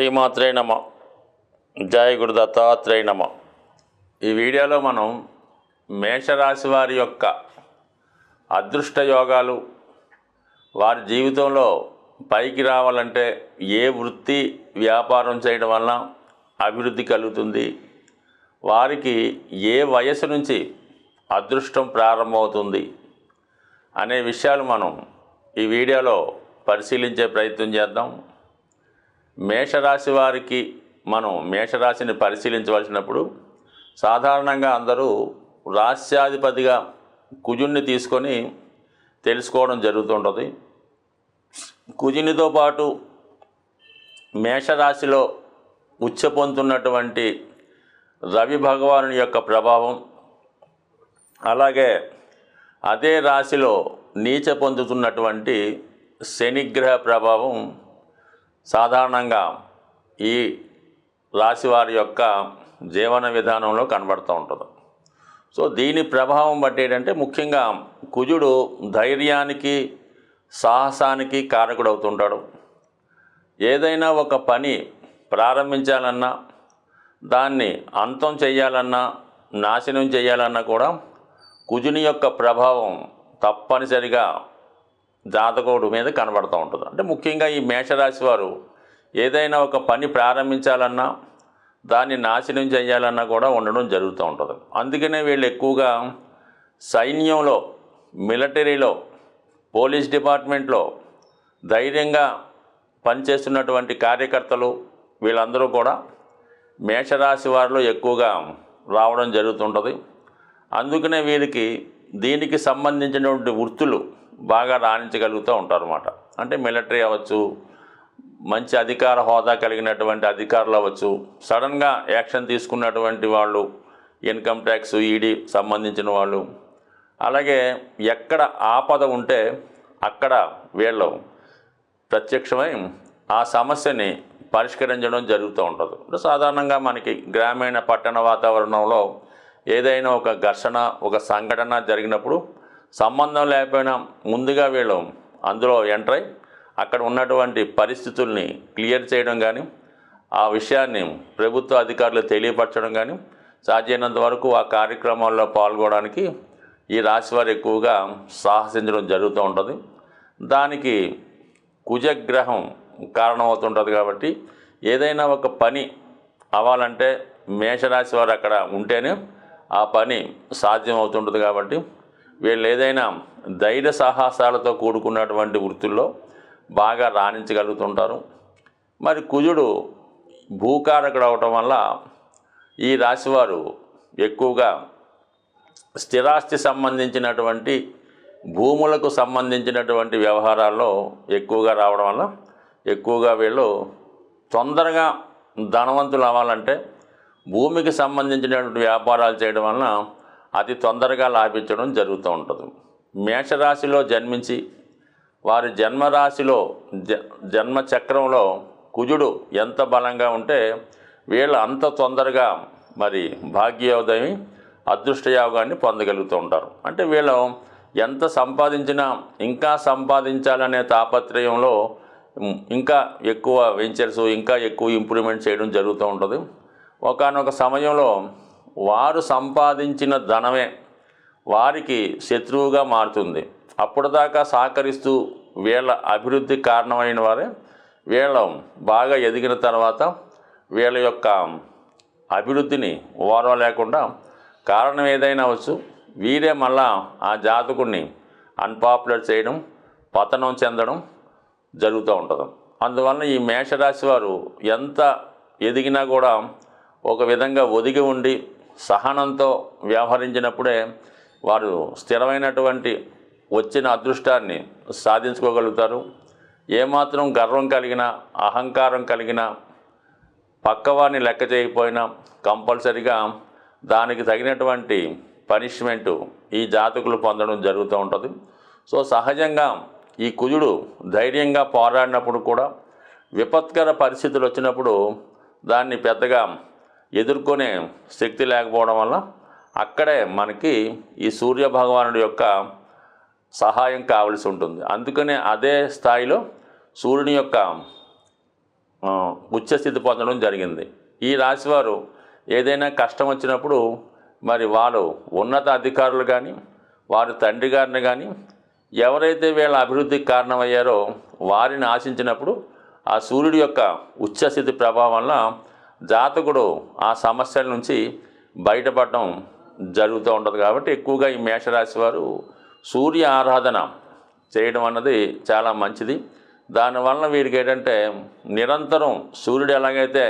శ్రీమాత్రే నమ. జయ గురు దత్తాత్రేయ నమ. ఈ వీడియోలో మనం మేషరాశి వారి యొక్క అదృష్ట యోగాలు, వారి జీవితంలో పైకి రావాలంటే ఏ వృత్తి వ్యాపారం చేయడం వల్ల అభివృద్ధి కలుగుతుంది, వారికి ఏ వయసు నుంచి అదృష్టం ప్రారంభమవుతుంది అనే విషయాలు మనం ఈ వీడియోలో పరిశీలించే ప్రయత్నం చేద్దాం. మేషరాశి వారికి మనం మేషరాశిని పరిశీలించవలసినప్పుడు సాధారణంగా అందరూ రాశ్యాధిపతిగా కుజుడిని తీసుకొని తెలుసుకోవడం జరుగుతుంటుంది. కుజునితో పాటు మేషరాశిలో ఉచ్చ పొందుతున్నటువంటి రవి భగవానుని యొక్క ప్రభావం, అలాగే అదే రాశిలో నీచ పొందుతున్నటువంటి శనిగ్రహ ప్రభావం సాధారణంగా ఈ రాశి వారి యొక్క జీవన విధానంలో కనబడుతూ ఉంటుంది. సో దీని ప్రభావం బట్టి ఏంటంటే ముఖ్యంగా కుజుడు ధైర్యానికి, సాహసానికి కారకుడు అవుతుంటాడు. ఏదైనా ఒక పని ప్రారంభించాలన్నా, దాన్ని అంతం చేయాలన్నా, నాశనం చేయాలన్నా కూడా కుజుని యొక్క ప్రభావం తప్పనిసరిగా జాతకుడు మీద కనబడుతూ ఉంటుంది. అంటే ముఖ్యంగా ఈ మేషరాశి వారు ఏదైనా ఒక పని ప్రారంభించాలన్నా, దాన్ని నాశనం చేయాలన్నా కూడా ఉండడం జరుగుతూ ఉంటుంది. అందుకనే వీళ్ళు ఎక్కువగా సైన్యంలో, మిలిటరీలో, పోలీస్ డిపార్ట్మెంట్లో ధైర్యంగా పనిచేస్తున్నటువంటి కార్యకర్తలు వీళ్ళందరూ కూడా మేషరాశి వారిలో ఎక్కువగా రావడం జరుగుతుంటుంది. అందుకనే వీరికి దీనికి సంబంధించినటువంటి వృత్తులు బాగా రాణించగలుగుతూ ఉంటారన్నమాట. అంటే మిలిటరీ అవ్వచ్చు, మంచి అధికార హోదా కలిగినటువంటి అధికారులు అవ్వచ్చు, సడన్గా యాక్షన్ తీసుకున్నటువంటి వాళ్ళు, ఇన్కమ్ ట్యాక్స్, ఈడీ సంబంధించిన వాళ్ళు, అలాగే ఎక్కడ ఆపద ఉంటే అక్కడ వీళ్ళు ప్రత్యక్షమై ఆ సమస్యని పరిష్కరించడం జరుగుతూ ఉంటుంది. సాధారణంగా మనకి గ్రామీణ పట్టణ వాతావరణంలో ఏదైనా ఒక ఘర్షణ, ఒక సంఘటన జరిగినప్పుడు సంబంధం లేకపోయినా ముందుగా వీళ్ళు అందులో ఎంటర్ అయి అక్కడ ఉన్నటువంటి పరిస్థితుల్ని క్లియర్ చేయడం కానీ, ఆ విషయాన్ని ప్రభుత్వ అధికారులు తెలియపరచడం కానీ, సాధ్యమైనంత వరకు ఆ కార్యక్రమాల్లో పాల్గొనడానికి ఈ రాశివారు ఎక్కువగా సాహసించడం జరుగుతూ ఉంటుంది. దానికి కుజగ్రహం కారణమవుతుంటుంది. కాబట్టి ఏదైనా ఒక పని అవ్వాలంటే మేషరాశి వారు అక్కడ ఉంటేనే ఆ పని సాధ్యమవుతుంటుంది. కాబట్టి వీళ్ళు ఏదైనా ధైర్య సాహసాలతో కూడుకున్నటువంటి వృత్తుల్లో బాగా రాణించగలుగుతుంటారు. మరి కుజుడు భూకారకుడు అవటం వల్ల ఈ రాశివారు ఎక్కువగా స్థిరాస్తి సంబంధించినటువంటి, భూములకు సంబంధించినటువంటి వ్యవహారాల్లో ఎక్కువగా రావడం వల్ల ఎక్కువగా వీళ్ళు తొందరగా ధనవంతులు అవ్వాలంటే భూమికి సంబంధించినటువంటి వ్యాపారాలు చేయడం వలన అతి తొందరగా లాభించడం జరుగుతూ ఉంటుంది. మేషరాశిలో జన్మించి వారి జన్మరాశిలో జన్మచక్రంలో కుజుడు ఎంత బలంగా ఉంటే వీళ్ళు అంత తొందరగా మరి భాగ్యోదయం, అదృష్టయోగాన్ని పొందగలుగుతూ ఉంటారు. అంటే వీళ్ళు ఎంత సంపాదించినా ఇంకా సంపాదించాలనే తాపత్రయంలో ఇంకా ఎక్కువ వెంచర్స్, ఇంకా ఎక్కువ ఇంప్రూవ్మెంట్ చేయడం జరుగుతూ ఉంటుంది. ఒకానొక సమయంలో వారు సంపాదించిన ధనమే వారికి శత్రువుగా మారుతుంది. అప్పటిదాకా సహకరిస్తూ వీళ్ళ అభివృద్ధి కారణమైన వారే వీళ్ళ బాగా ఎదిగిన తర్వాత వీళ్ళ యొక్క అభివృద్ధిని ఓర్వలేకుండా, కారణం ఏదైనా అవచ్చు, వీరే మళ్ళా ఆ జాతకుడిని అన్పాపులర్ చేయడం, పతనం చెందడం జరుగుతూ ఉంటుంది. అందువలన ఈ మేషరాశి వారు ఎంత ఎదిగినా కూడా ఒక విధంగా ఒదిగి ఉండి సహనంతో వ్యవహరించినప్పుడే వారు స్థిరమైనటువంటి వచ్చిన అదృష్టాన్ని సాధించుకోగలుగుతారు. ఏమాత్రం గర్వం కలిగిన, అహంకారం కలిగిన, పక్కవారిని లెక్క చేయకపోయినా కంపల్సరిగా దానికి తగినటువంటి పనిష్మెంటు ఈ జాతకులు పొందడం జరుగుతూ ఉంటుంది. సో సహజంగా ఈ కుజుడు ధైర్యంగా పోరాడినప్పుడు కూడా విపత్కర పరిస్థితులు వచ్చినప్పుడు దాన్ని పెద్దగా ఎదుర్కొనే శక్తి లేకపోవడం వల్ల అక్కడే మనకి ఈ సూర్య భగవానుడి యొక్క సహాయం కావలసి ఉంటుంది. అందుకనే అదే స్థాయిలో సూర్యుని యొక్క ఉచ్చస్థితి పొందడం జరిగింది. ఈ రాశివారు ఏదైనా కష్టం వచ్చినప్పుడు మరి వారు ఉన్నత అధికారులు కానీ వారి తండ్రి గారిని కానీ ఎవరైతే వీళ్ళ అభివృద్ధికి కారణమయ్యారో వారిని ఆశించినప్పుడు ఆ సూర్యుడి యొక్క ఉచ్చస్థితి ప్రభావం వల్ల జాతకుడు ఆ సమస్యల నుంచి బయటపడడం జరుగుతూ ఉంటుంది. కాబట్టి ఎక్కువగా ఈ మేషరాశి వారు సూర్య ఆరాధన చేయడం అన్నది చాలా మంచిది. దానివల్ల వీరికి ఏంటంటే నిరంతరం సూర్యుడు ఎలాగైతే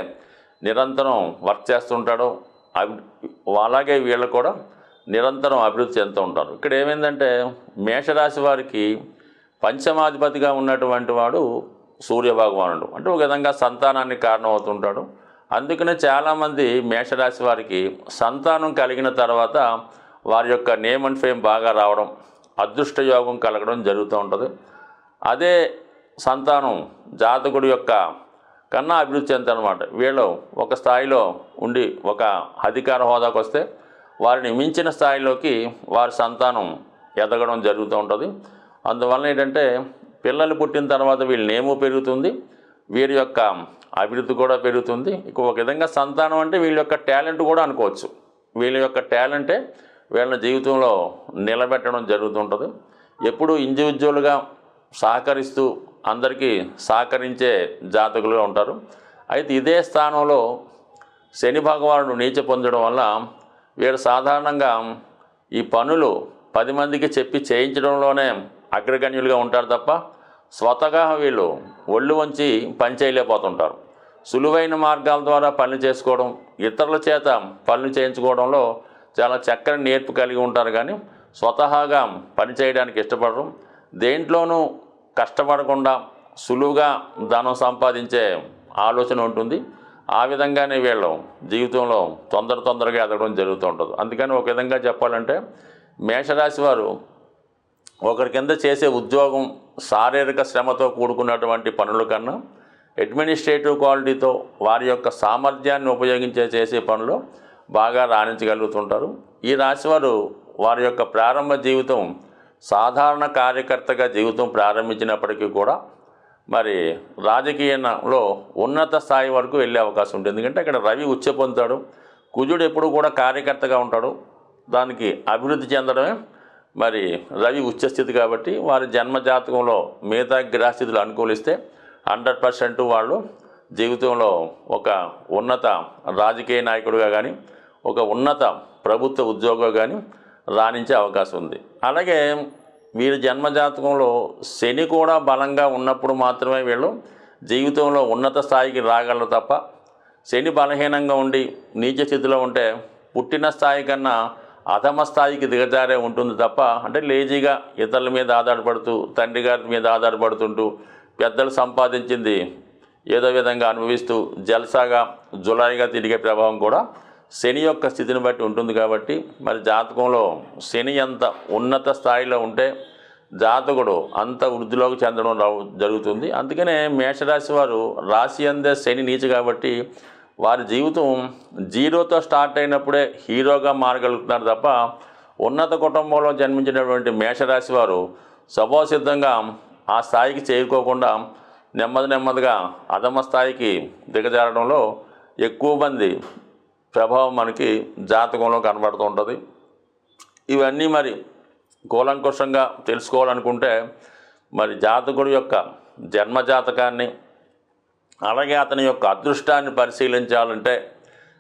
నిరంతరం వర్క్ చేస్తుంటాడో అలాగే వీళ్ళు కూడా నిరంతరం అభివృద్ధి చెందుతూ ఉంటారు. ఇక్కడ ఏమైందంటే మేషరాశి వారికి పంచమాధిపతిగా ఉన్నటువంటి వాడు సూర్యభగవానుడు, అంటే ఒక విధంగా సంతానానికి కారణమవుతుంటాడు. అందుకనే చాలామంది మేషరాశి వారికి సంతానం కలిగిన తర్వాత వారి యొక్క నేమ్ అండ్ ఫేమ్ బాగా రావడం, అదృష్ట యోగం కలగడం జరుగుతూ ఉంటుంది. అదే సంతానం జాతకుడి యొక్క కన్నా అభివృద్ధి చెందుతారనమాట. వీళ్ళు ఒక స్థాయిలో ఉండి ఒక అధికార హోదాకు వస్తే వారిని మించిన స్థాయిలోకి వారి సంతానం ఎదగడం జరుగుతూ ఉంటుంది. అందువల్ల ఏంటంటే పిల్లలు పుట్టిన తర్వాత వీళ్ళ నేము పెరుగుతుంది, వీరి యొక్క అభివృద్ధి కూడా పెరుగుతుంది. ఇక ఒక విధంగా సంతానం అంటే వీళ్ళ యొక్క టాలెంట్ కూడా అనుకోవచ్చు. వీళ్ళ యొక్క టాలెంటే వీళ్ళ జీవితంలో నిలబెట్టడం జరుగుతుంటుంది. ఎప్పుడు ఇండివిజువల్గా సహకరిస్తూ అందరికీ సహకరించే జాతకులుగా ఉంటారు. అయితే ఇదే స్థానంలో శని భగవానుడు నీచ పొందడం వల్ల వీరు సాధారణంగా ఈ పనులు 10 మందికి చెప్పి చేయించడంలోనే అగ్రగణ్యులుగా ఉంటారు తప్ప స్వతగా వీళ్ళు ఒళ్ళు వంచి పని చేయలేకపోతుంటారు. సులువైన మార్గాల ద్వారా పనులు చేసుకోవడం, ఇతరుల చేత పనులు చేయించుకోవడంలో చాలా చక్కని నేర్పు కలిగి ఉంటారు. కానీ స్వతహాగా పని చేయడానికి ఇష్టపడరు. దేంట్లోనూ కష్టపడకుండా సులువుగా ధనం సంపాదించే ఆలోచన ఉంటుంది. ఆ విధంగానే వీళ్ళు జీవితంలో తొందరగా ఎదగడం జరుగుతూ ఉంటుంది. అందుకని ఒక విధంగా చెప్పాలంటే మేషరాశి వారు ఒకరి కింద చేసే ఉద్యోగం శారీరక శ్రమతో కూడుకున్నటువంటి పనుల కన్నా అడ్మినిస్ట్రేటివ్ క్వాలిటీతో వారి యొక్క సామర్థ్యాన్ని ఉపయోగించే చేసే పనులు బాగా రాణించగలుగుతుంటారు. ఈ రాశివారు వారి యొక్క ప్రారంభ జీవితం సాధారణ కార్యకర్తగా జీవితం ప్రారంభించినప్పటికీ కూడా మరి రాజకీయంలో ఉన్నత స్థాయి వరకు వెళ్ళే అవకాశం ఉంటుంది. ఎందుకంటే అక్కడ రవి ఉచ్చ పొందుతాడు, కుజుడు ఎప్పుడు కూడా కార్యకర్తగా ఉంటాడు. దానికి అభివృద్ధి చెందడమే మరి రవి ఉచ్చస్థితి. కాబట్టి వారి జన్మజాతకంలో మిగతా గ్రహస్థితులు అనుకూలిస్తే 100% వాళ్ళు జీవితంలో ఒక ఉన్నత రాజకీయ నాయకుడిగా కానీ ఒక ఉన్నత ప్రభుత్వ ఉద్యోగం కానీ రాణించే అవకాశం ఉంది. అలాగే వీరి జన్మజాతకంలో శని కూడా బలంగా ఉన్నప్పుడు మాత్రమే వీళ్ళు జీవితంలో ఉన్నత స్థాయికి రాగలరు తప్ప శని బలహీనంగా ఉండి నీచ స్థితిలో ఉంటే పుట్టిన స్థాయి కన్నా అధమ స్థాయికి దిగజారే ఉంటుంది తప్ప, అంటే లేజీగా ఇతరుల మీద ఆధారపడుతూ తండ్రి గారి మీద ఆధారపడుతుంటూ పెద్దలు సంపాదించింది ఏదో విధంగా అనుభవిస్తూ జల్సాగా జులాయిగా తిరిగే ప్రభావం కూడా శని యొక్క స్థితిని బట్టి ఉంటుంది. కాబట్టి మరి జాతకంలో శని ఎంత ఉన్నత స్థాయిలో ఉంటే జాతకుడు అంత వృద్ధిలోకి చెందడం జరుగుతుంది. అందుకనే మేషరాశి వారు రాశి అందే శని నీచ కాబట్టి వారి జీవితం జీరోతో స్టార్ట్ అయినప్పుడే హీరోగా మారగలుగుతున్నారు తప్ప ఉన్నత కుటుంబంలో జన్మించినటువంటి మేషరాశి వారు స్వభావసిద్ధంగా ఆ స్థాయికి చేరుకోకుండా నెమ్మదిగా అధమ స్థాయికి దిగజారడంలో ఎక్కువ మంది ప్రభావం మనకి జాతకంలో కనబడుతూ ఉంటుంది. ఇవన్నీ మరి కూలంకుషంగా తెలుసుకోవాలనుకుంటే మరి జాతకుడి యొక్క జన్మజాతకాన్ని అలాగే అతని యొక్క అదృష్టాన్ని పరిశీలించాలంటే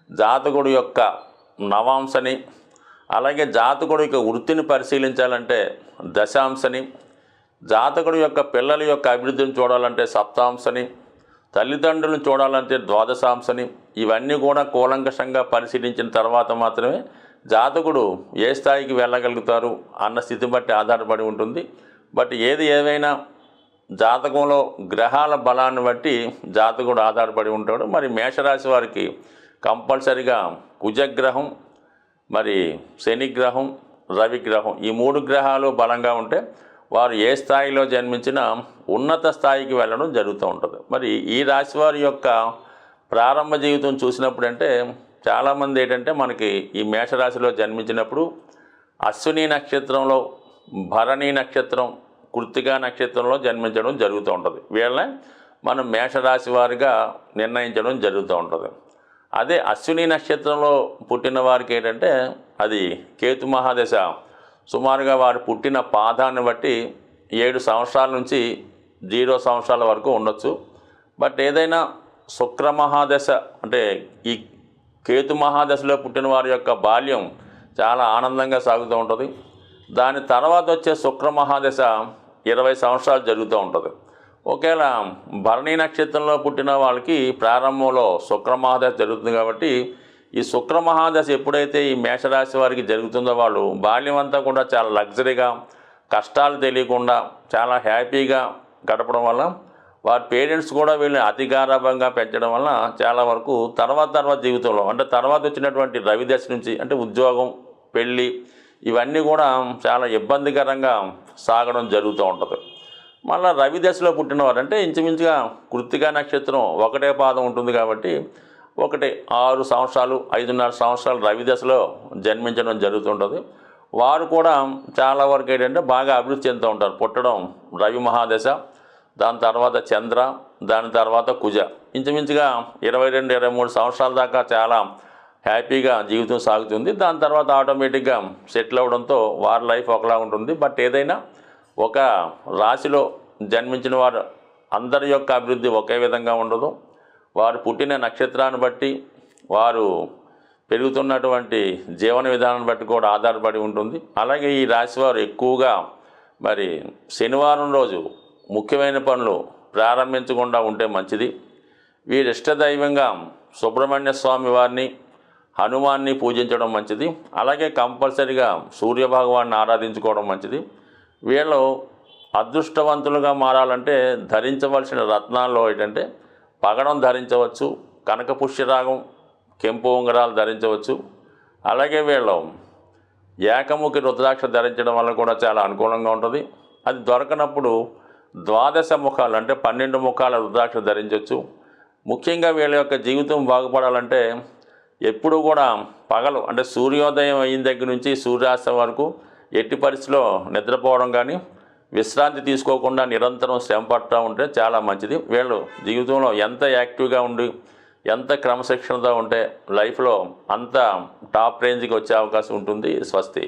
జాతకుడి యొక్క నవాంశని అలాగే జాతకుడి యొక్క వృత్తిని పరిశీలించాలంటే దశాంశని, జాతకుడి యొక్క పిల్లల యొక్క అభివృద్ధిని చూడాలంటే సప్తాంశని, తల్లిదండ్రులను చూడాలంటే ద్వాదశాంశని, ఇవన్నీ కూడా కూలంకషంగా పరిశీలించిన తర్వాత మాత్రమే జాతకుడు ఏ స్థాయికి వెళ్ళగలుగుతారు అన్న స్థితి బట్టి ఆధారపడి ఉంటుంది. బట్ ఏది ఏవైనా జాతకంలో గ్రహాల బలాన్ని బట్టి జాతకుడు ఆధారపడి ఉంటాడు. మరి మేషరాశి వారికి కంపల్సరిగా కుజగ్రహం, మరి శనిగ్రహం, రవిగ్రహం ఈ 3 గ్రహాలు బలంగా ఉంటే వారు ఏ స్థాయిలో జన్మించినా ఉన్నత స్థాయికి వెళ్ళడం జరుగుతూ ఉంటుంది. మరి ఈ రాశి వారి యొక్క ప్రారంభ జీవితం చూసినప్పుడు అంటే చాలామంది ఏంటంటే మనకి ఈ మేషరాశిలో జన్మించినప్పుడు అశ్విని నక్షత్రంలో, భరణి నక్షత్రం, కృత్తికా నక్షత్రంలో జన్మించడం జరుగుతూ ఉంటుంది. వీళ్ళని మనం మేషరాశి వారిగా నిర్ణయించడం జరుగుతూ ఉంటుంది. అదే అశ్విని నక్షత్రంలో పుట్టిన వారికి ఏంటంటే అది కేతు మహాదశ సుమారుగా వారు పుట్టిన పాదాన్ని బట్టి 7 సంవత్సరాల నుంచి 0 సంవత్సరాల వరకు ఉండొచ్చు. బట్ ఏదైనా శుక్ర మహాదశ అంటే ఈ కేతు మహాదశలో పుట్టిన వారి యొక్క బాల్యం చాలా ఆనందంగా సాగుతూ ఉంటుంది. దాని తర్వాత వచ్చే శుక్ర మహాదశ 20 సంవత్సరాలు జరుగుతూ ఉంటుంది. ఒకవేళ భరణి నక్షత్రంలో పుట్టిన వాళ్ళకి ప్రారంభంలో శుక్ర మహాదశ జరుగుతుంది కాబట్టి ఈ శుక్ర మహాదశ ఎప్పుడైతే ఈ మేషరాశి వారికి జరుగుతుందో వాళ్ళు బాల్యం అంతా కూడా చాలా లగ్జరీగా, కష్టాలు తెలియకుండా చాలా హ్యాపీగా గడపడం వల్ల వారి పేరెంట్స్ కూడా వీళ్ళని అతి గారాభంగా పెంచడం వల్ల చాలా వరకు తర్వాత జీవితంలో అంటే తర్వాత వచ్చినటువంటి రవి దశ నుంచి అంటే ఉద్యోగం, పెళ్ళి ఇవన్నీ కూడా చాలా ఇబ్బందికరంగా సాగడం జరుగుతూ ఉంటుంది. మళ్ళీ రవి దశలో పుట్టినవారు అంటే ఇంచుమించుగా కృత్తికా నక్షత్రం ఒకటే పాదం ఉంటుంది కాబట్టి 6 సంవత్సరాలు 5.5 సంవత్సరాలు రవి దశలో జన్మించడం జరుగుతుంటుంది. వారు కూడా చాలా వరకు ఏంటంటే బాగా అభివృద్ధి చెందుతూ ఉంటారు. పుట్టడం రవి మహాదశ, దాని తర్వాత చంద్ర, దాని తర్వాత కుజ, ఇంచుమించుగా 22-23 సంవత్సరాల దాకా చాలా హ్యాపీగా జీవితం సాగుతుంది. దాని తర్వాత ఆటోమేటిక్గా సెటిల్ అవ్వడంతో వారి లైఫ్ ఒకలా ఉంటుంది. బట్ ఏదైనా ఒక రాశిలో జన్మించిన వారు అందరి యొక్క అభివృద్ధి ఒకే విధంగా ఉండదు. వారు పుట్టిన నక్షత్రాన్ని బట్టి, వారు పెరుగుతున్నటువంటి జీవన విధానాన్ని బట్టి కూడా ఆధారపడి ఉంటుంది. అలాగే ఈ రాశి వారు ఎక్కువగా మరి శనివారం రోజు ముఖ్యమైన పనులు ప్రారంభించకుండా ఉంటే మంచిది. వీరి ఇష్టదైవంగా సుబ్రహ్మణ్య స్వామి వారిని, హనుమాన్ని పూజించడం మంచిది. అలాగే కంపల్సరిగా సూర్యభగవాన్ని ఆరాధించుకోవడం మంచిది. వీళ్ళు అదృష్టవంతులుగా మారాలంటే ధరించవలసిన రత్నాల్లో ఏంటంటే పగడం ధరించవచ్చు, కనక పుష్యరాగం, కెంపు ఉంగరాలు ధరించవచ్చు. అలాగే వీళ్ళు ఏకముఖి రుద్రాక్ష ధరించడం వల్ల కూడా చాలా అనుకూలంగా ఉంటుంది. అది దొరకనప్పుడు 12 ముఖాలు అంటే 12 ముఖాల రుద్రాక్ష ధరించవచ్చు. ముఖ్యంగా వీళ్ళ యొక్క జీవితం బాగుపడాలంటే ఎప్పుడు కూడా పగలు అంటే సూర్యోదయం అయిన దగ్గర నుంచి సూర్యాస్తం వరకు ఎట్టి పరిస్థితిలో నిద్రపోవడం కానీ, విశ్రాంతి తీసుకోకుండా నిరంతరం శ్రమ పడుతూ ఉంటే చాలా మంచిది. వీళ్ళు జీవితంలో ఎంత యాక్టివ్గా ఉండి, ఎంత క్రమశిక్షణతో ఉంటే లైఫ్లో అంత టాప్ రేంజ్కి వచ్చే అవకాశం ఉంటుంది. స్వస్తి.